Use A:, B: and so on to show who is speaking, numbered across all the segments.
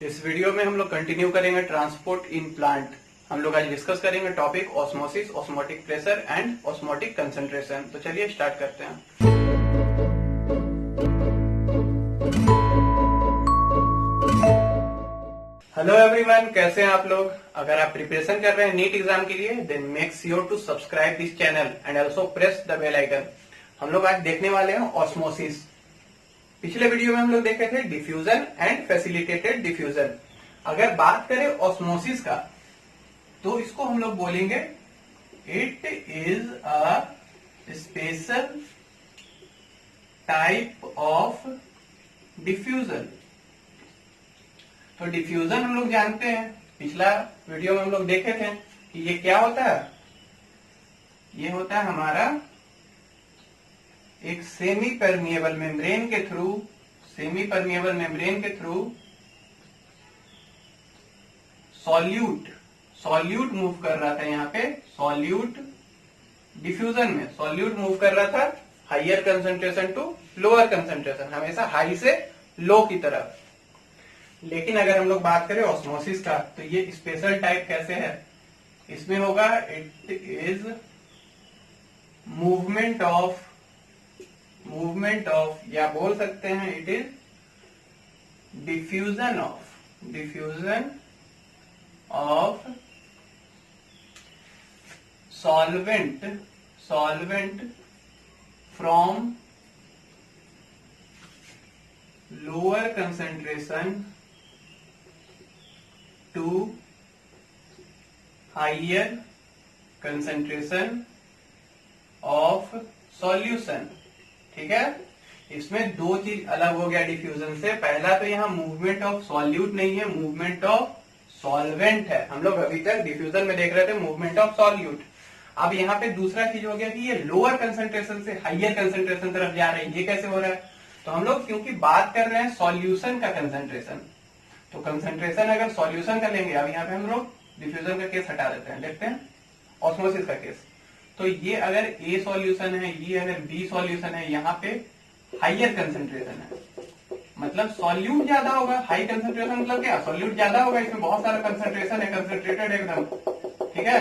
A: इस वीडियो में हम लोग कंटिन्यू करेंगे ट्रांसपोर्ट इन प्लांट। हम लोग आज डिस्कस करेंगे topic osmosis, osmotic pressure and osmotic concentration. तो चलिए स्टार्ट करते हैं। हेलो एवरीवन, कैसे हैं आप लोग। अगर आप प्रिपरेशन कर रहे हैं नीट एग्जाम के लिए then make sure to subscribe this channel and also press the bell icon. हम लोग आज देखने वाले हैं ऑस्मोसिस। पिछले वीडियो में हम लोग देखे थे डिफ्यूजन एंड फैसिलिटेटेड डिफ्यूजन। अगर बात करें ऑस्मोसिस का तो इसको हम लोग बोलेंगे it is a special type of diffusion. तो डिफ्यूजन हम लोग जानते हैं, पिछला वीडियो में हम लोग देखे थे कि ये क्या होता है। ये होता है हमारा एक सेमी परमिएबल मेम्ब्रेन के थ्रू सॉल्यूट मूव कर रहा था। यहाँ पे सॉल्यूट डिफ्यूजन में सॉल्यूट मूव कर रहा था higher concentration to lower concentration, हमेशा हाई से लो की तरफ। लेकिन अगर हम लोग बात करें ऑस्मोसिस का तो ये स्पेशल टाइप कैसे है, इसमें होगा इट इज मूवमेंट ऑफ या बोल सकते हैं it is diffusion of solvent from lower concentration to higher concentration of solution. ठीक है, इसमें दो चीज अलग हो गया डिफ्यूजन से। पहला तो यहाँ मूवमेंट ऑफ सॉल्यूट नहीं है, मूवमेंट ऑफ सॉल्वेंट है। हम लोग अभी तक डिफ्यूजन में देख रहे थे मूवमेंट ऑफ सॉल्यूट। अब यहाँ पे दूसरा चीज हो गया कि ये लोअर कंसंट्रेशन से हाइयर कंसंट्रेशन तरफ जा रहे हैं। ये कैसे हो रहा है, तो हम लोग क्योंकि बात कर रहे हैं सॉल्यूशन का कंसंट्रेशन, तो कंसंट्रेशन अगर सॉल्यूशन का लेंगे, अब यहाँ पे हम लोग डिफ्यूजन का केस हटा देते हैं, देखते हैं ऑस्मोसिस का केस। तो ये अगर ए सॉल्यूशन है, ये अगर बी सॉल्यूशन है, यहाँ पे हाइयर कंसंट्रेशन है, मतलब सॉल्यूट ज्यादा होगा। हाई कंसंट्रेशन मतलब क्या, सॉल्यूट ज्यादा होगा, इसमें बहुत सारा कंसंट्रेशन है, कंसंट्रेटेड एकदम। ठीक है,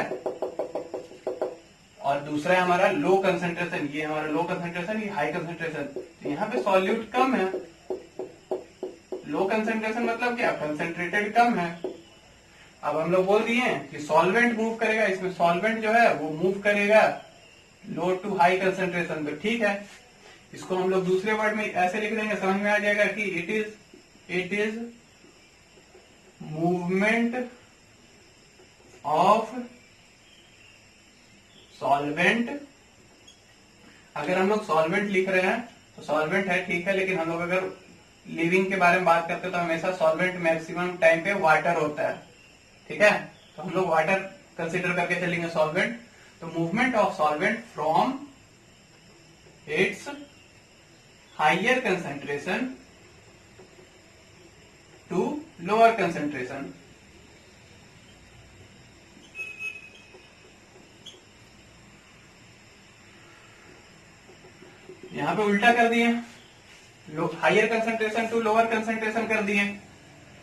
A: और दूसरा है हमारा लो कंसंट्रेशन, ये हमारा लो कंसंट्रेशन, ये हाई कंसंट्रेशन। तो यहाँ पे सॉल्यूट कम है, लो कंसंट्रेशन मतलब क्या, कंसंट्रेटेड कम है। अब हम लोग बोल दिए हैं कि सॉल्वेंट मूव करेगा, इसमें सॉल्वेंट जो है वो मूव करेगा लो टू हाई कंसंट्रेशन पे। ठीक है, इसको हम लोग दूसरे वर्ड में ऐसे लिख देंगे, समझ में आ जाएगा कि it is movement of solvent. अगर हम लोग सॉल्वेंट लिख रहे हैं तो सॉल्वेंट है, ठीक है, लेकिन हम लोग अगर लिविंग के बारे में बात करते हैं तो हमेशा सॉल्वेंट मैक्सिमम टाइम पे वाटर होता है। ठीक है, तो हम लोग वाटर कंसीडर करके चलेंगे सॉल्वेंट। तो movement of solvent from its higher concentration to lower concentration. यहां पे उल्टा कर दिए, higher concentration to lower concentration कर दिए।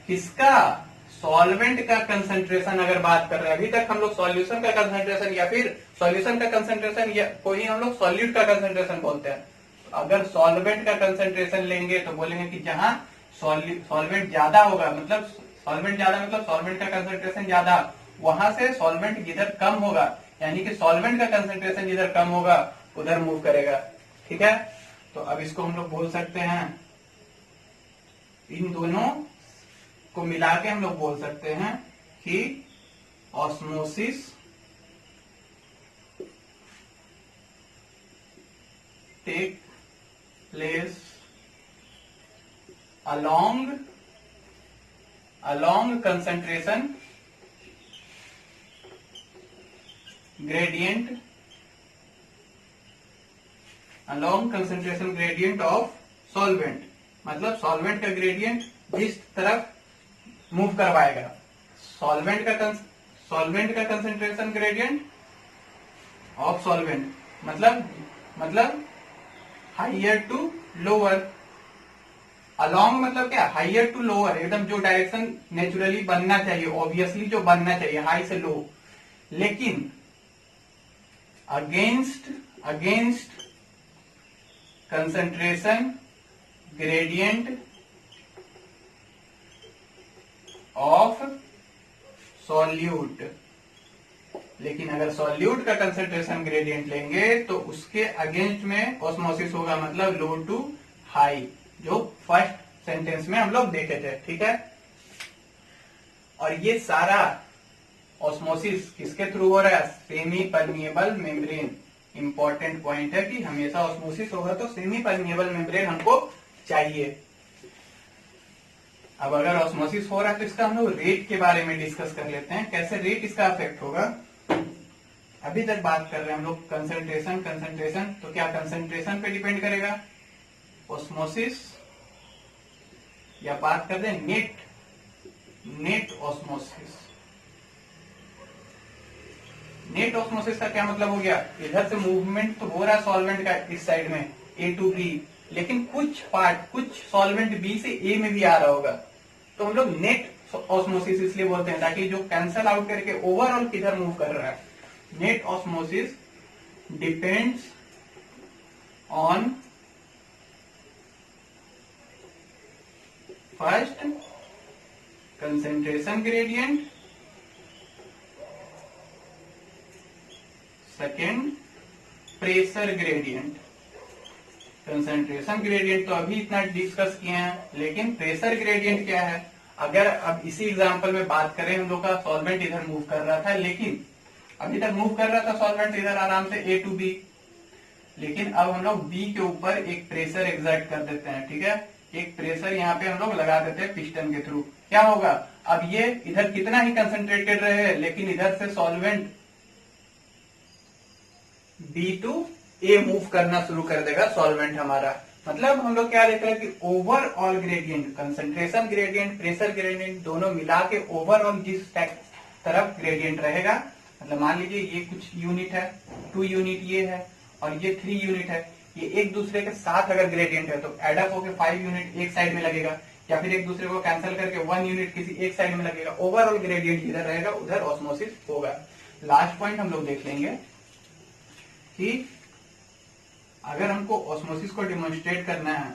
A: किसका, सॉल्वेंट का कंसंट्रेशन अगर बात कर रहे हैं। अभी तक हम लोग सॉल्यूशन का कंसंट्रेशन या फिर सॉल्यूशन का कंसंट्रेशन या कोई हम लोग सॉल्यूट का कंसंट्रेशन बोलते हैं। अगर सॉल्वेंट का कंसंट्रेशन लेंगे तो बोलेंगे कि जहां सॉल्वेंट ज्यादा होगा, मतलब सॉल्वेंट ज्यादा मतलब सॉल्वेंट का कंसंट्रेशन ज्यादा, वहां से सॉल्वेंट जिधर कम होगा, यानी कि सॉल्वेंट का कंसंट्रेशन जिधर कम होगा उधर मूव करेगा। ठीक है, तो अब इसको हम लोग बोल सकते हैं, इन दोनों को मिला के हम लोग बोल सकते हैं कि osmosis take place along concentration gradient of solvent। मतलब सॉल्वेंट का ग्रेडियंट जिस तरफ मूव करवाएगा, सॉल्वेंट का कंसंट्रेशन ग्रेडियंट ऑफ सॉल्वेंट, मतलब हाइयर टू लोअर अलोंग मतलब क्या, हाइयर टू लोअर, एकदम जो डायरेक्शन नेचुरली बनना चाहिए, ऑब्वियसली जो बनना चाहिए, हाई से लो। लेकिन against against concentration gradient of solute. लेकिन अगर सॉल्यूट का कंसंट्रेशन ग्रेडियंट लेंगे तो उसके अगेंस्ट में ऑस्मोसिस होगा, मतलब लो टू हाई, जो फर्स्ट सेंटेंस में हम लोग देखे थे। ठीक है, और ये सारा ऑस्मोसिस किसके थ्रू हो रहा है, semi permeable membrane. Important point है कि हमेशा ऑस्मोसिस होगा तो सेमी परमिएबल मेम्ब्रेन हमको चाहिए। अब अगर ऑस्मोसिस हो रहा है तो इसका हम लोग रेट के बारे में डिस्कस कर लेते हैं, कैसे रेट इसका अफेक्ट होगा। अभी तक बात कर रहे हैं हम लोग कंसंट्रेशन कंसंट्रेशन, तो क्या कंसंट्रेशन पे डिपेंड करेगा ऑस्मोसिस, या बात कर रहे हैं नेट ऑस्मोसिस। नेट ऑस्मोसिस का क्या मतलब हो गया, इधर से मूवमेंट तो हो रहा है सॉल्वेंट का इस साइड में ए टू बी, लेकिन कुछ सॉल्वेंट बी से ए में भी आ रहा होगा, तो हम लोग नेट ऑस्मोसिस इसलिए बोलते हैं ताकि जो कैंसल आउट करके ओवरऑल किधर मूव कर रहा है। Net osmosis depends on first concentration gradient, second pressure gradient. Concentration gradient तो अभी इतना डिस्कस किए हैं, लेकिन प्रेशर ग्रेडियंट क्या है। अगर अब इसी एग्जांपल में बात करें, हम लोग का सॉल्वेंट इधर मूव कर रहा था, लेकिन अभी तक मूव कर रहा था सॉल्वेंट इधर आराम से ए टू बी, लेकिन अब हम लोग बी के ऊपर एक प्रेशर एग्जर्ट कर देते हैं। ठीक है, एक प्रेशर यहाँ पे हम लोग लगा देते हैं पिस्टन के थ्रू। क्या होगा, अब ये इधर कितना ही कंसंट्रेटेड रहे, लेकिन इधर से solvent B to A move करना शुरू कर देगा सॉल्वेंट हमारा। मतलब हम लोग क्या देख रहे हैं कि overall gradient, concentration gradient, pressure gradient दोनों मिला के ओवरऑल जिस तरफ ग्रेडियंट रहेगा, मतलब मान लीजिए ये कुछ यूनिट है, 2 यूनिट ये है और ये 3 यूनिट है, ये एक दूसरे के साथ अगर ग्रेडियंट है तो एडअप होकर 5 यूनिट एक साइड में लगेगा, या फिर एक दूसरे को कैंसिल करके 1 यूनिट किसी एक साइड में लगेगा। ओवरऑल ग्रेडियंट इधर रहेगा, उधर ऑस्मोसिस होगा। लास्ट पॉइंट हम लोग देख लेंगे कि अगर हमको ऑस्मोसिस को डिमोन्स्ट्रेट करना है,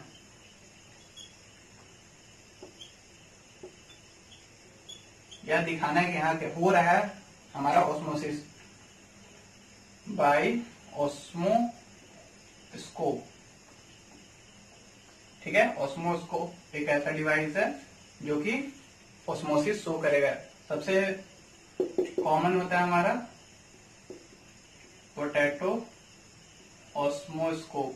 A: या दिखाना है कि यहाँ हो रहा है हमारा ऑस्मोसिस बाय ऑस्मोस्कोप। ठीक है, ऑस्मोस्कोप एक ऐसा डिवाइस है जो कि ऑस्मोसिस शो करेगा। सबसे कॉमन होता है हमारा पोटैटो ऑस्मोस्कोप,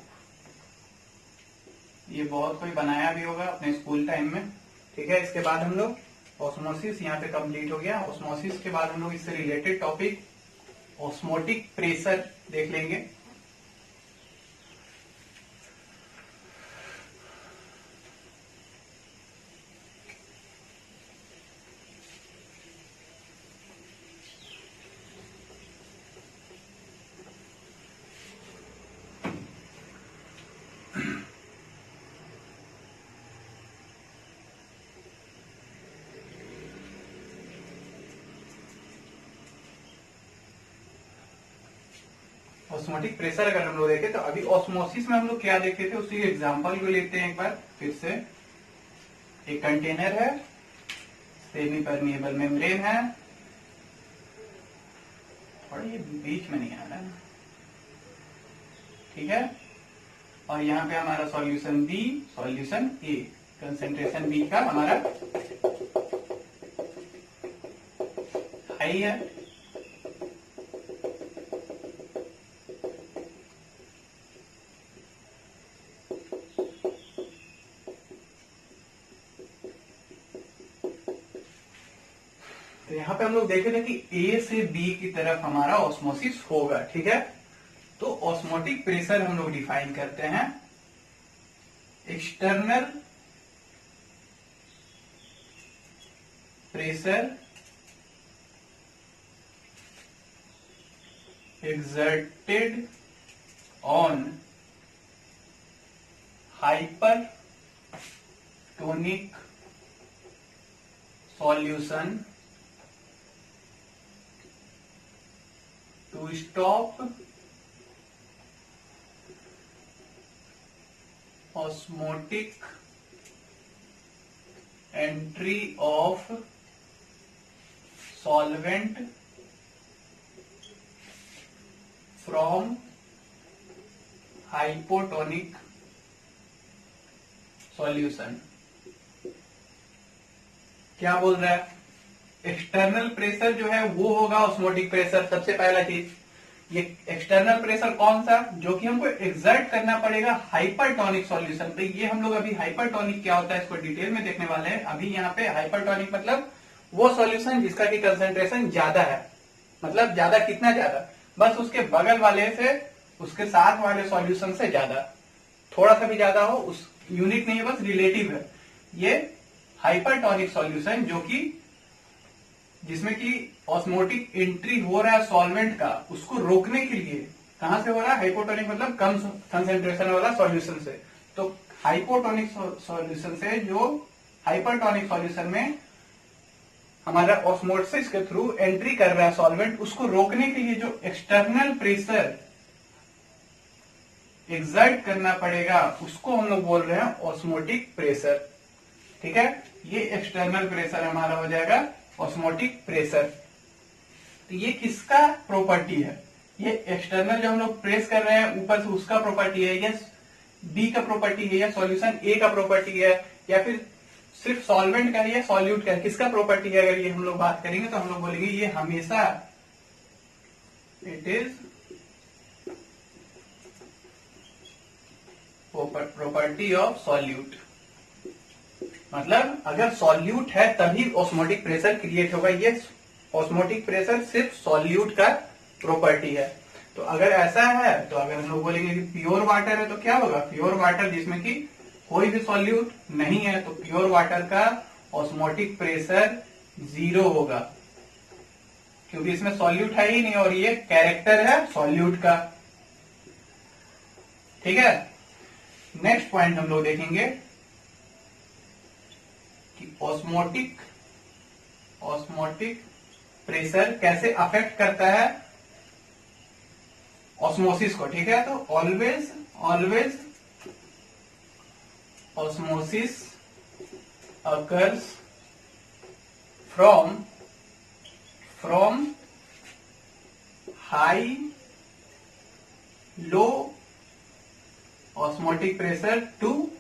A: ये बहुत कोई बनाया भी होगा अपने स्कूल टाइम में। ठीक है, इसके बाद हम लोग ऑस्मोसिस यहाँ पे कंप्लीट हो गया। ऑस्मोसिस के बाद हम लोग इससे रिलेटेड टॉपिक ऑस्मोटिक प्रेशर देख लेंगे। ऑस्मोटिक प्रेशर अगर हम लोग देखे तो अभी ऑस्मोसिस में हम लोग क्या देखे थे, उसी एग्जांपल को लेते हैं एक बार फिर से। एक कंटेनर है, सेमी परमिएबल मेम्ब्रेन है, और ये बीच में नहीं आ रहा है, ठीक है, और यहाँ पे हमारा सॉल्यूशन बी, सॉल्यूशन ए। कंसेंट्रेशन बी का हमारा हाई है, तो यहाँ पे हम लोग देखे थे कि ए से बी की तरफ हमारा ऑस्मोसिस होगा। ठीक है, तो ऑस्मोटिक प्रेशर हम लोग डिफाइन करते हैं external pressure exerted on hyper tonic solution to stop osmotic entry of solvent from hypotonic solution। क्या बोल रहा है? एक्सटर्नल प्रेशर जो है वो होगा ऑस्मोटिक प्रेशर। सबसे पहला चीज, ये एक्सटर्नल प्रेशर कौन सा, जो कि हमको एक्सर्ट करना पड़ेगा हाइपरटोनिक सॉल्यूशन पे। ये हम लोग अभी हाइपरटोनिक क्या होता है इसको डिटेल में देखने वाले हैं। अभी यहाँ पे हाइपरटोनिक मतलब वो सॉल्यूशन जिसका की कंसेंट्रेशन ज्यादा है, मतलब ज्यादा कितना ज्यादा, बस उसके बगल वाले से, उसके साथ वाले सॉल्यूशन से ज्यादा, थोड़ा सा भी ज्यादा हो, उस यूनिट नहीं है, बस रिलेटिव है। ये हाइपरटोनिक सॉल्यूशन जो कि जिसमें कि ऑस्मोटिक एंट्री हो रहा है सॉल्वेंट का, उसको रोकने के लिए कहां से हो रहा है? हाइपोटोनिक मतलब कम कंसेंट्रेशन वाला सॉल्यूशन से। तो हाइपोटोनिक सॉल्यूशन से जो हाइपरटोनिक सॉल्यूशन में हमारा ऑस्मोसिस के थ्रू एंट्री कर रहा है सॉल्वेंट, उसको रोकने के लिए जो एक्सटर्नल प्रेशर एक्सर्ट करना पड़ेगा उसको हम लोग बोल रहे हैं ऑस्मोटिक प्रेशर। ठीक है, ये एक्सटर्नल प्रेशर हमारा हो जाएगा ऑस्मोटिक प्रेशर। तो ये किसका प्रॉपर्टी है? ये एक्सटर्नल जो हम लोग प्रेस कर रहे हैं ऊपर से, उसका प्रॉपर्टी है, या बी का प्रॉपर्टी है, या सॉल्यूशन ए का प्रॉपर्टी है, या फिर सिर्फ सॉल्वेंट का है या सॉल्यूट का है? किसका प्रॉपर्टी है? अगर ये हम लोग बात करेंगे तो हम लोग बोलेंगे ये हमेशा it is property of solute. मतलब अगर सॉल्यूट है तभी ऑस्मोटिक प्रेशर क्रिएट होगा। ये ऑस्मोटिक प्रेशर सिर्फ सॉल्यूट का प्रॉपर्टी है। तो अगर ऐसा है तो अगर हम लोग बोलेंगे कि प्योर वाटर है तो क्या होगा? प्योर वाटर जिसमें कि कोई भी सॉल्यूट नहीं है, तो प्योर वाटर का ऑस्मोटिक प्रेशर 0 होगा, क्योंकि इसमें सॉल्यूट है ही नहीं और ये कैरेक्टर है सॉल्यूट का। ठीक है, नेक्स्ट पॉइंट हम लोग देखेंगे कि ऑस्मोटिक प्रेशर कैसे अफेक्ट करता है ऑस्मोसिस को। ठीक है, तो always osmosis occurs from high low osmotic pressure to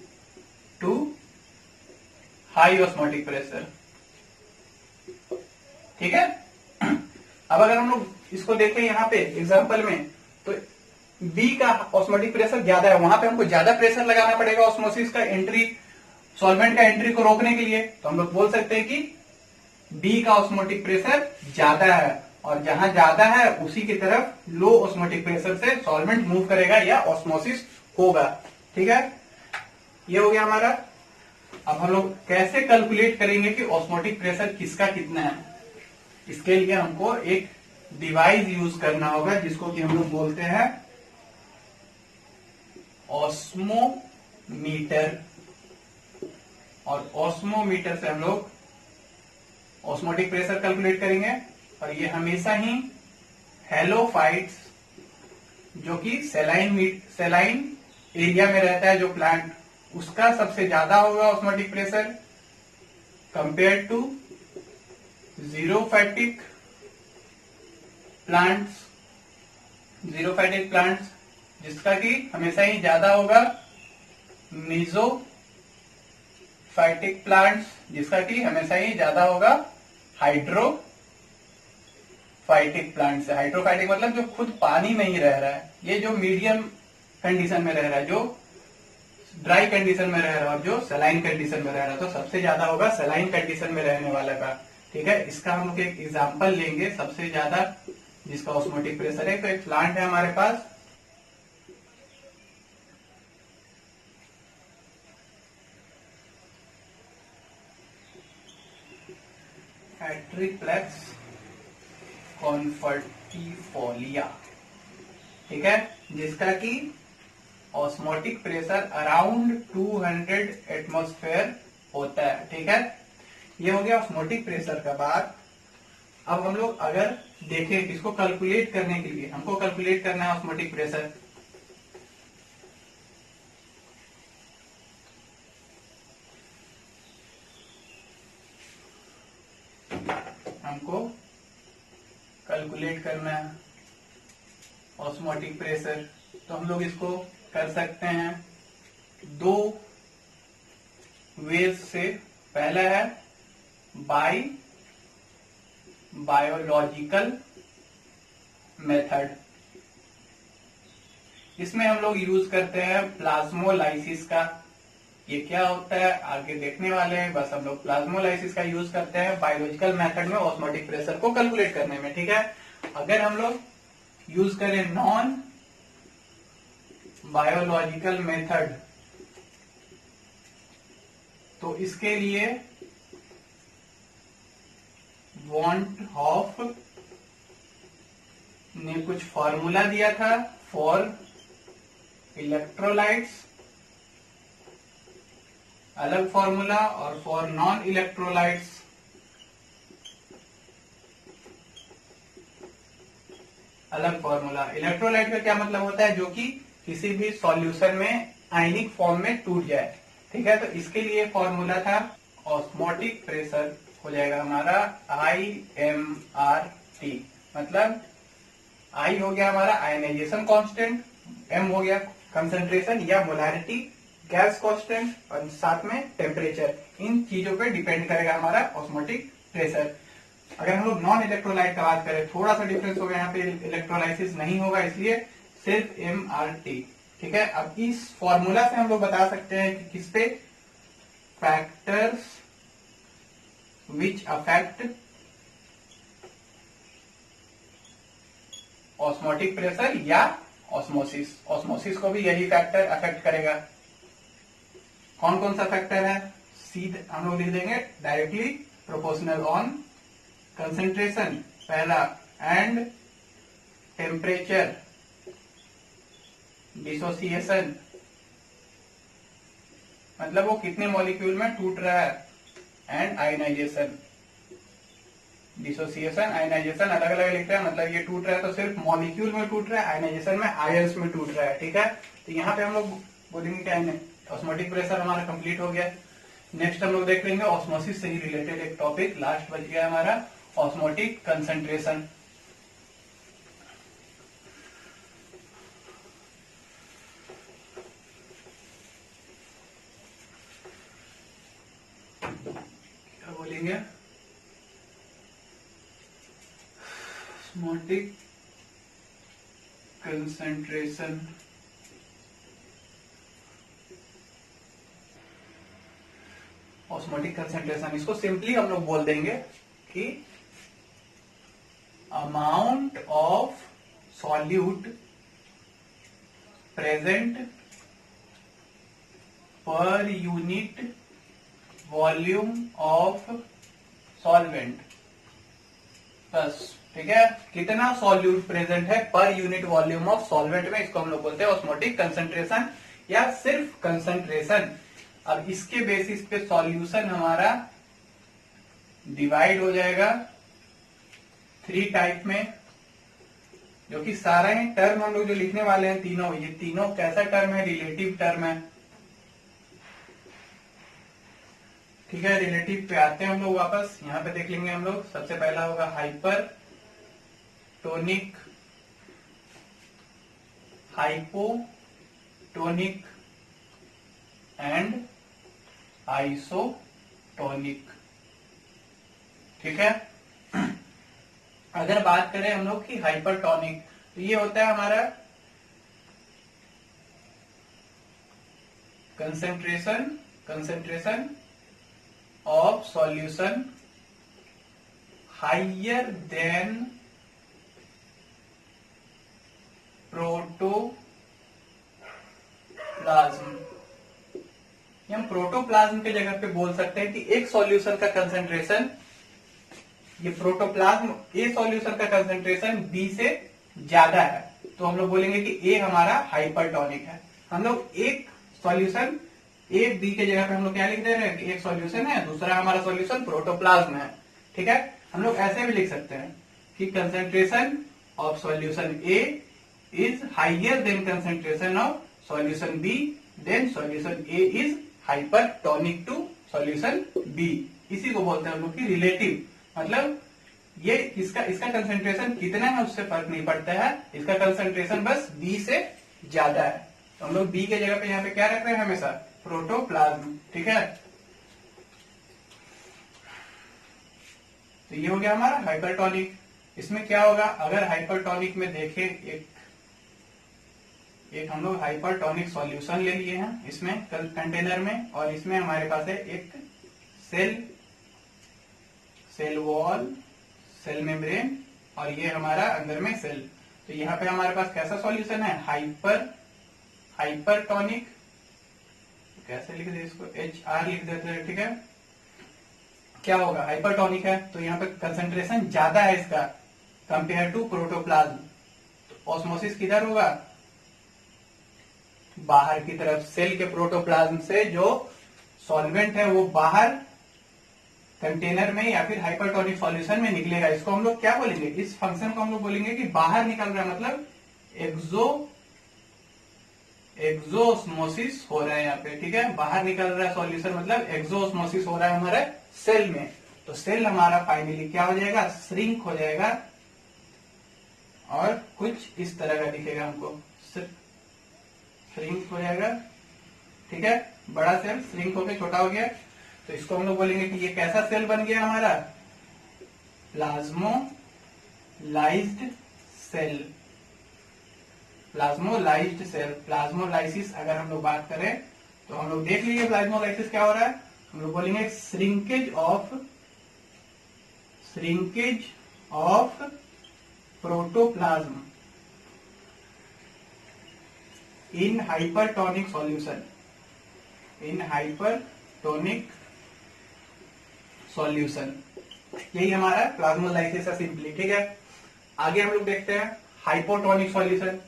A: high osmotic pressure. ठीक है, अब अगर हम लोग इसको देखें यहाँ पे एग्जांपल में, तो बी का ऑस्मोटिक प्रेशर ज्यादा है, वहां पे हमको ज्यादा प्रेशर लगाना पड़ेगा ऑस्मोसिस का एंट्री, सॉल्वेंट का एंट्री को रोकने के लिए। तो हम लोग बोल सकते हैं कि बी का ऑस्मोटिक प्रेशर ज्यादा है, और जहां ज्यादा है उसी की तरफ लो ऑस्मोटिक प्रेशर से सॉल्वेंट मूव करेगा या ऑस्मोसिस होगा। ठीक है, ये हो गया हमारा। अब हम लोग कैसे कैलकुलेट करेंगे कि ऑस्मोटिक प्रेशर किसका कितना है? इसके लिए हमको एक डिवाइस यूज करना होगा जिसको कि हम लोग बोलते हैं ऑस्मोमीटर। और ऑस्मोमीटर से हम लोग ऑस्मोटिक प्रेशर कैलकुलेट करेंगे। और ये हमेशा ही हेलोफाइट्स, जो कि सेलाइन एरिया में रहता है जो प्लांट, उसका सबसे ज्यादा होगा osmotic pressure compare to xerophytic plants, जिसका कि हमेशा ही ज्यादा होगा मेसोफाइटिक प्लांट्स, जिसका कि हमेशा ही ज्यादा होगा हाइड्रोफाइटिक प्लांट्स। हाइड्रोफाइटिक मतलब जो खुद पानी में ही रह रहा है, ये जो मीडियम कंडीशन में रह रहा है, जो ड्राई कंडीशन में रह रहा है और जो सलाइन कंडीशन में रह रहा है। तो सबसे ज्यादा होगा सलाइन कंडीशन में रहने वाला का। ठीक है, इसका हम लोग एक एग्जांपल लेंगे सबसे ज्यादा जिसका ऑस्मोटिक प्रेशर है। तो एक प्लांट है हमारे पास, एट्रिप्लेक्स कॉन्फर्टिफोलिया। ठीक है, जिसका कि ऑस्मोटिक प्रेशर अराउंड 200 एटमॉस्फेयर होता है। ठीक है, ये हो गया ऑस्मोटिक प्रेशर का बात। अब हम लोग अगर देखें इसको कैलकुलेट करने के लिए, हमको कैलकुलेट करना है ऑस्मोटिक प्रेशर। हमको कैलकुलेट करना है ऑस्मोटिक प्रेशर, तो हम लोग इसको कर सकते हैं दो वेज से। पहला है बायोलॉजिकल मेथड, इसमें हम लोग यूज करते हैं प्लाज्मोलाइसिस का। ये क्या होता है आगे देखने वाले हैं, बस हम लोग प्लाज्मोलाइसिस का यूज करते हैं बायोलॉजिकल मेथड में ऑस्मोटिक प्रेशर को कैलकुलेट करने में। ठीक है, अगर हम लोग यूज करें नॉन बायोलॉजिकल मेथड, तो इसके लिए वॉन्ट हॉफ ने कुछ फॉर्मूला दिया था फॉर इलेक्ट्रोलाइट्स, अलग फॉर्मूला, और फॉर नॉन इलेक्ट्रोलाइट्स अलग फॉर्मूला। इलेक्ट्रोलाइट का क्या मतलब होता है, जो कि किसी भी सॉल्यूशन में आयनिक फॉर्म में टूट जाए। ठीक है, तो इसके लिए फॉर्मूला था ऑस्मोटिक प्रेशर हो जाएगा हमारा IMRT, मतलब I हो गया हमारा आयनाइजेशन कांस्टेंट, M हो गया कंसंट्रेशन या मोलारिटी गैस कांस्टेंट, और साथ में टेम्परेचर। इन चीजों पे डिपेंड करेगा हमारा ऑस्मोटिक प्रेशर। अगर हम लोग नॉन इलेक्ट्रोलाइट का बात करें, थोड़ा सा डिफरेंस होगा, यहाँ पे इलेक्ट्रोलाइसिस नहीं होगा, इसलिए सिर्फ MRT। ठीक है, अब इस फॉर्मूला से हम लोग बता सकते हैं कि किस पे factors which affect osmotic pressure या ऑस्मोसिस। ऑस्मोसिस को भी यही फैक्टर अफेक्ट करेगा। कौन कौन सा फैक्टर है, सीधे हम लोग लिख देंगे डायरेक्टली प्रोपोर्शनल ऑन कंसेंट्रेशन पहला, एंड टेम्परेचर, डिसोसिएशन मतलब वो कितने मॉलिक्यूल में टूट रहा है, एंड आयनाइजेशन। डिसोसिएशन आयनाइजेशन अलग अलग लिख रहा है, मतलब ये टूट रहा है तो सिर्फ मॉलिक्यूल में टूट रहा है, आयनाइजेशन में आयंस में टूट रहा है। ठीक है, तो यहाँ पे हम लोग बोलेंगे कि ऑस्मोटिक प्रेशर हमारा कंप्लीट हो गया। नेक्स्ट हम लोग देख लेंगे ऑस्मोसिस से ही रिलेटेड एक टॉपिक, लास्ट बच गया हमारा ऑस्मोटिक कंसंट्रेशन। क्या बोलेंगे, ऑस्मोटिक कंसंट्रेशन। ऑस्मोटिक कंसंट्रेशन, इसको सिंपली हम लोग बोल देंगे कि amount of solute present per unit volume of solvent. बस, ठीक है, कितना सॉल्यूट प्रेजेंट है per unit volume of solvent में, इसको हम लोग बोलते हैं ऑस्मोटिक कंसंट्रेशन या सिर्फ कंसंट्रेशन। अब इसके बेसिस पे सॉल्यूशन हमारा डिवाइड हो जाएगा 3 टाइप में, जो कि सारे टर्म हम लोग जो लिखने वाले हैं तीनों, ये तीनों कैसा टर्म है, रिलेटिव टर्म है। ठीक है, रिलेटिव पे आते हैं हम लोग वापस, यहां पे देख लेंगे हम लोग। सबसे पहला होगा hyper tonic, hypotonic and isotonic. ठीक है, अगर बात करें हम लोग की हाइपरटोनिक, तो ये होता है हमारा concentration of solution higher than protoplasm. हम प्रोटोप्लाज्म के जगह पे बोल सकते हैं कि एक सॉल्यूशन का कंसंट्रेशन, ये प्रोटोप्लाज्म ए सॉल्यूशन का कंसंट्रेशन बी से ज्यादा है, तो हम लोग बोलेंगे कि ए हमारा हाइपरटोनिक है। हम लोग एक सॉल्यूशन ए बी के जगह पे हम लोग क्या लिख दे रहे हैं कि एक सॉल्यूशन है, दूसरा हमारा सॉल्यूशन प्रोटोप्लाज्म है। ठीक है, हम लोग ऐसे भी लिख सकते हैं कि concentration of solution A is higher than concentration of solution B, then solution A is hypertonic to solution B. इसी को बोलते हैं हम लोग की रिलेटिव, मतलब ये इसका कंसेंट्रेशन कितना है उससे फर्क नहीं पड़ता है, इसका कंसेंट्रेशन बस बी से ज्यादा है। तो हम लोग बी के जगह पे यहाँ पे क्या रख रहे हैं हमेशा, प्रोटोप्लाज्म। ठीक है, तो ये हो गया हमारा हाइपरटोनिक। इसमें क्या होगा, अगर हाइपरटोनिक में देखें, एक हम लोग हाइपरटोनिक सॉल्यूशन ले लिए हैं इसमें कंटेनर में, और इसमें हमारे पास है एक सेल वॉल, सेल मेम्ब्रेन, और ये हमारा अंदर में सेल। तो यहाँ पे हमारे पास कैसा सॉल्यूशन है, हाइपरटोनिक। कैसे लिख दे इसको, HR लिख देते हैं। ठीक है, क्या होगा, हाइपरटोनिक है तो यहाँ पे कंसेंट्रेशन ज्यादा है इसका कंपेयर टू प्रोटोप्लाज्म। तो ऑस्मोसिस किधर होगा, बाहर की तरफ। सेल के प्रोटोप्लाज्म से जो सॉल्वेंट है वो बाहर कंटेनर में या फिर हाइपरटोनिक सॉल्यूशन में निकलेगा। इसको हम लोग क्या बोलेंगे, इस फंक्शन को हम लोग बोलेंगे कि बाहर निकल रहा है, मतलब एक्सोस्मोसिस हो रहा है यहाँ पे। ठीक है, बाहर निकल रहा है सॉल्यूशन, मतलब एक्सोस्मोसिस हो रहा है हमारे सेल में। तो सेल हमारा फाइनली क्या हो जाएगा, श्रिंक हो जाएगा, और कुछ इस तरह का दिखेगा हमको, श्रिंक हो जाएगा। ठीक है, बड़ा सेल श्रिंक होकर छोटा हो गया, तो इसको हम लोग बोलेंगे कि ये कैसा सेल बन गया हमारा, plasmolysed cell. Plasmolysed cell, plasmolysis अगर हम लोग बात करें तो हम लोग देख लीजिए प्लाज्मोलाइसिस क्या हो रहा है। हम लोग बोलेंगे shrinkage of protoplasm in hypertonic solution, यही हमारा प्लाज्मोलाइसिस है सिंपली। ठीक है, आगे हम लोग देखते हैं हाइपोटोनिक सॉल्यूशन।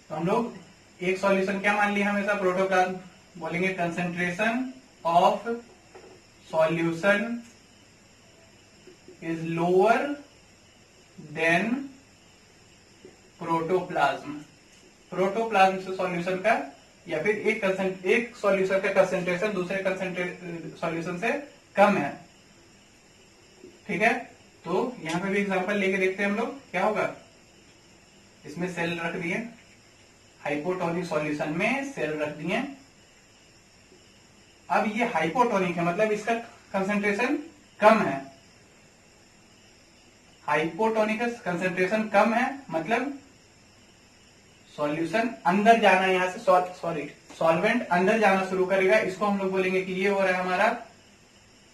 A: तो हम लोग एक सॉल्यूशन क्या मान लिया हमेशा, प्रोटोप्लाज्म, बोलेंगे concentration of solution is lower than protoplasm. Protoplasm से सॉल्यूशन का, या फिर एक सॉल्यूशन का कंसेंट्रेशन दूसरे सॉल्यूशन से कम है। ठीक है, तो यहाँ पे भी एग्जांपल लेके देखते हैं हम लोग क्या होगा। इसमें सेल रख दिए, हाइपोटोनिक सॉल्यूशन में सेल रख दिए। अब ये हाइपोटोनिक है, मतलब इसका कंसेंट्रेशन कम है। हाइपोटोनिक कंसेंट्रेशन कम है, मतलब सॉल्यूशन अंदर जाना, यहां से सॉल्वेंट अंदर जाना शुरू करेगा। इसको हम लोग बोलेंगे कि ये हो रहा है हमारा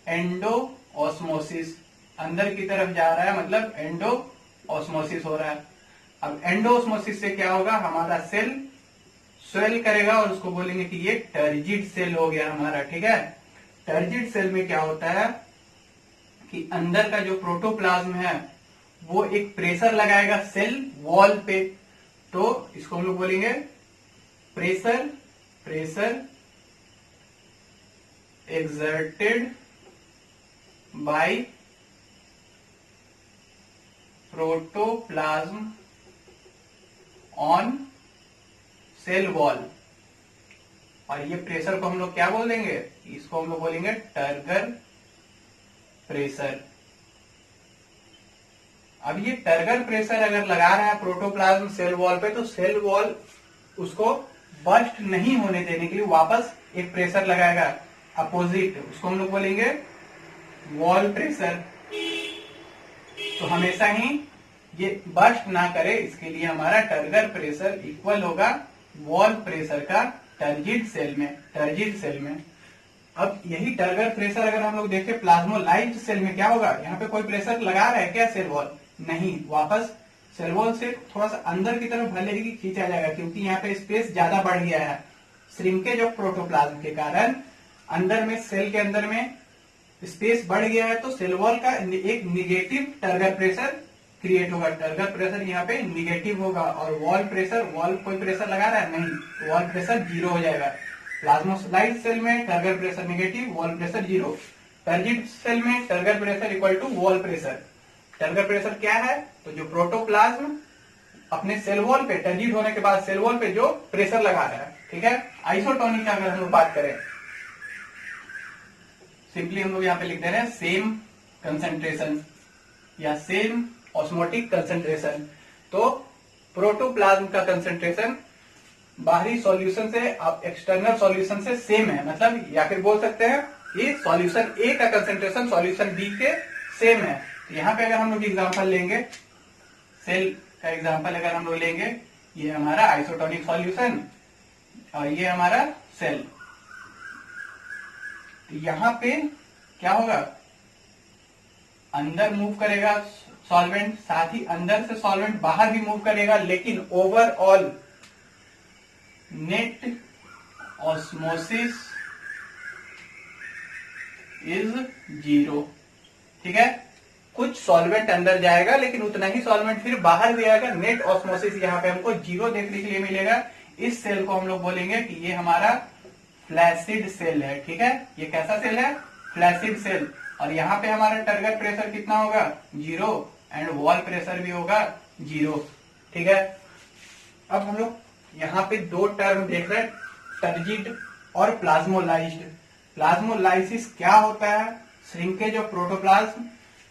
A: एंडोऑस्मोसिस, अंदर की तरफ जा रहा है, मतलब एंडोऑस्मोसिस हो रहा है। अब एंडोऑस्मोसिस से क्या होगा, हमारा सेल स्वेल करेगा, और उसको बोलेंगे कि ये टर्जिड सेल हो गया हमारा। ठीक है, टर्जिड सेल में क्या होता है कि अंदर का जो प्रोटोप्लाज्म है वो एक प्रेशर लगाएगा सेल वॉल पे, तो इसको हम लोग बोलेंगे pressure exerted by protoplasm on cell wall। और ये प्रेशर को हम लोग क्या बोल देंगे, इसको हम लोग बोलेंगे टर्गर प्रेशर। अब ये टर्गर प्रेशर अगर लगा रहा है प्रोटोप्लाज्म सेल वॉल पे, तो सेल वॉल उसको बस्ट नहीं होने देने के लिए वापस एक प्रेशर लगाएगा अपोजिट, उसको हम लोग बोलेंगे वॉल प्रेशर। तो हमेशा ही ये बस्ट ना करे, इसके लिए हमारा टर्गर प्रेशर इक्वल होगा वॉल प्रेशर का टर्जिड सेल में। अब यही टर्गर प्रेशर अगर हम लोग देखें प्लाज्मोलाइज्ड सेल में क्या होगा, यहाँ पे कोई प्रेशर लगा रहा है क्या सेल वॉल, नहीं, वापस सेल वॉल से थोड़ा सा अंदर की तरफ भले ही खींचा जाएगा, क्योंकि यहाँ पे स्पेस ज्यादा बढ़ गया है श्रिंकेज ऑफ प्रोटोप्लाज्म के कारण। अंदर में सेल के अंदर में स्पेस बढ़ गया है, तो सेल वॉल का एक निगेटिव टर्गर प्रेशर क्रिएट होगा। टर्गर प्रेशर यहाँ पे निगेटिव होगा, और वॉल कोई प्रेशर लगा रहा है नहीं, तो वॉल प्रेशर 0 हो जाएगा। प्लाज्मोलाइज्ड सेल में turgor pressure negative, wall pressure 0। Turgid cell में turgor pressure equal to wall pressure. Turgor pressure क्या है? तो जो प्रोटोप्लाज्म अपने सेल वॉल पे टर्जिड होने के बाद सेल वॉल पे जो प्रेशर लगा रहा है, ठीक है। आइसोटोनिक अगर हम लोग बात करें, सिंपली हम लोग यहाँ पे लिख दे रहे हैं सेम कंसेंट्रेशन या सेम ऑस्मोटिक कंसेंट्रेशन। तो प्रोटोप्लाज्म का कंसेंट्रेशन बाहरी सॉल्यूशन से एक्सटर्नल सॉल्यूशन से सेम है, मतलब या फिर बोल सकते हैं कि सॉल्यूशन ए का कंसेंट्रेशन सॉल्यूशन बी के सेम है। तो यहाँ पे अगर हम लोग एग्जांपल लेंगे, सेल का एग्जांपल अगर हम लोग लेंगे, ये हमारा आइसोटोनिक सॉल्यूशन और ये हमारा सेल। यहाँ पे क्या होगा, अंदर मूव करेगा सॉल्वेंट, साथ ही अंदर से सॉल्वेंट बाहर भी मूव करेगा, लेकिन ओवरऑल नेट ऑस्मोसिस इज 0, ठीक है। कुछ सॉल्वेंट अंदर जाएगा लेकिन उतना ही सॉल्वेंट फिर बाहर भी आएगा। नेट ऑस्मोसिस यहाँ पे हमको 0 देखने के लिए मिलेगा। इस सेल को हम लोग बोलेंगे कि ये हमारा फ्लैसिड सेल है, ठीक है। ये कैसा सेल है? Flaccid cell. और यहाँ पे हमारा टर्गर प्रेशर कितना होगा? 0 एंड वॉल प्रेशर भी होगा 0, ठीक है। अब हम लोग यहाँ पे दो टर्म देख रहे हैं, टर्जिड और प्लाज्मोलाइज्ड। प्लाज्मोलाइसिस क्या होता है? Shrinkage of protoplasm.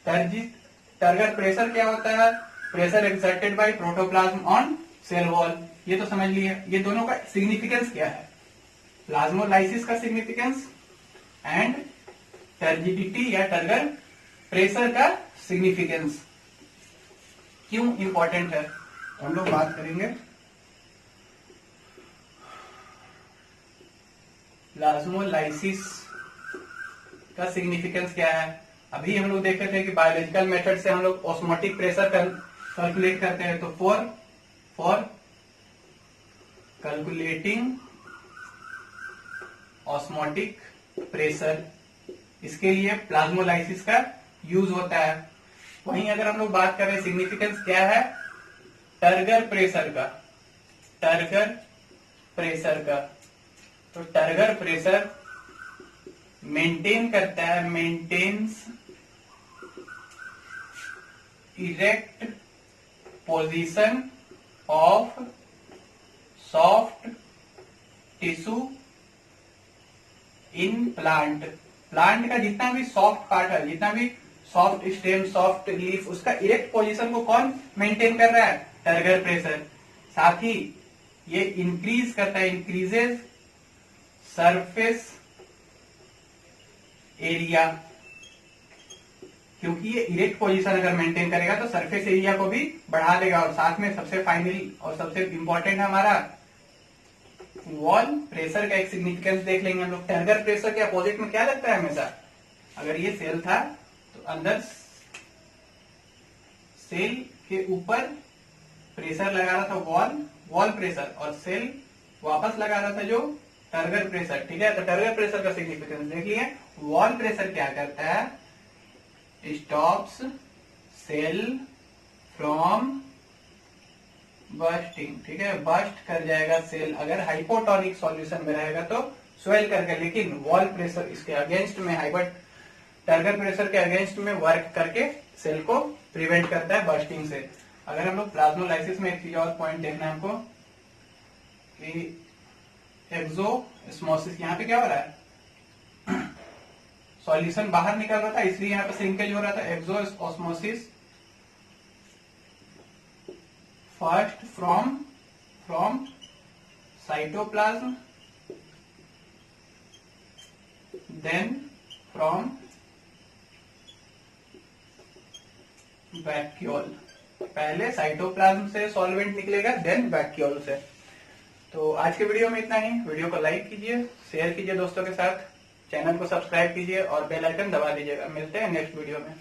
A: Turgid turgor pressure क्या होता है? Pressure exerted by protoplasm on sale wall. ये तो समझ लिए। ये दोनों का सिग्निफिकेंस क्या है? प्लाज्मोलाइसिस का सिग्निफिकेंस एंड टर्जिडिटी या टर्गर प्रेशर का सिग्निफिकेंस क्यों इंपॉर्टेंट है, हम लोग बात करेंगे। प्लाज्मोलाइसिस का सिग्निफिकेंस क्या है? अभी हम लोग देखे थे कि बायोलॉजिकल मेथड से हम लोग ऑस्मोटिक प्रेशर कैलकुलेट करते हैं। तो फॉर कैलकुलेटिंग ऑस्मोटिक प्रेशर, इसके लिए प्लाज्मोलाइसिस का यूज होता है। वहीं अगर हम लोग बात करें सिग्निफिकेंस क्या है टर्गर प्रेशर का, टर्गर प्रेशर का, तो टर्गर प्रेशर मेंटेन करता है, maintains erect position of soft tissue in plant. Plant का जितना भी सॉफ्ट पार्ट है, जितना भी सॉफ्ट स्टेम, सॉफ्ट लीफ, उसका इरेक्ट पोजीशन को कौन मेंटेन कर रहा है? Turgor pressure. साथ ही ये इंक्रीज करता है, इंक्रीजेस सरफेस एरिया, क्योंकि ये इरेक्ट पोजीशन अगर मेंटेन करेगा तो सरफेस एरिया को भी बढ़ा देगा। और साथ में सबसे फाइनली और सबसे इंपॉर्टेंट है हमारा वॉल प्रेशर का एक सिग्निफिकेंस देख लेंगे हम लोग। टर्गर प्रेशर के अपोजिट में क्या लगता है हमेशा? अगर ये सेल था तो अंदर सेल के ऊपर प्रेशर लगा रहा था वॉल प्रेशर, और सेल वापस लगा रहा था जो टर्गर प्रेशर, ठीक है। तो टर्गर प्रेशर का सिग्निफिकेंस देख लिए। वॉल प्रेशर क्या करता है? स्टॉप्स सेल फ्रॉम बर्स्टिंग, ठीक है। बर्स्ट कर जाएगा सेल अगर हाइपोटोनिक सॉल्यूशन में रहेगा तो स्वेल करके, लेकिन वॉल प्रेशर इसके अगेंस्ट में, टर्गर प्रेशर के अगेंस्ट में वर्क करके सेल को प्रिवेंट करता है बर्स्टिंग से। अगर हम लोग प्लाज्मोलाइसिस में एक चीज और पॉइंट देखना है हमको कि एक्सोस्मोसिस, यहाँ पे क्या हो रहा है? सॉल्यूशन बाहर निकल रहा था इसलिए यहाँ पे श्रिंकेज हो रहा था। Exosmosis first from cytoplasm then from vacuole. पहले साइटोप्लाज्म से सॉल्वेंट निकलेगा देन वैक्यूल से। तो आज के वीडियो में इतना ही। वीडियो को लाइक कीजिए, शेयर कीजिए दोस्तों के साथ, चैनल को सब्सक्राइब कीजिए और बेल आइकन दबा दीजिएगा। मिलते हैं नेक्स्ट वीडियो में।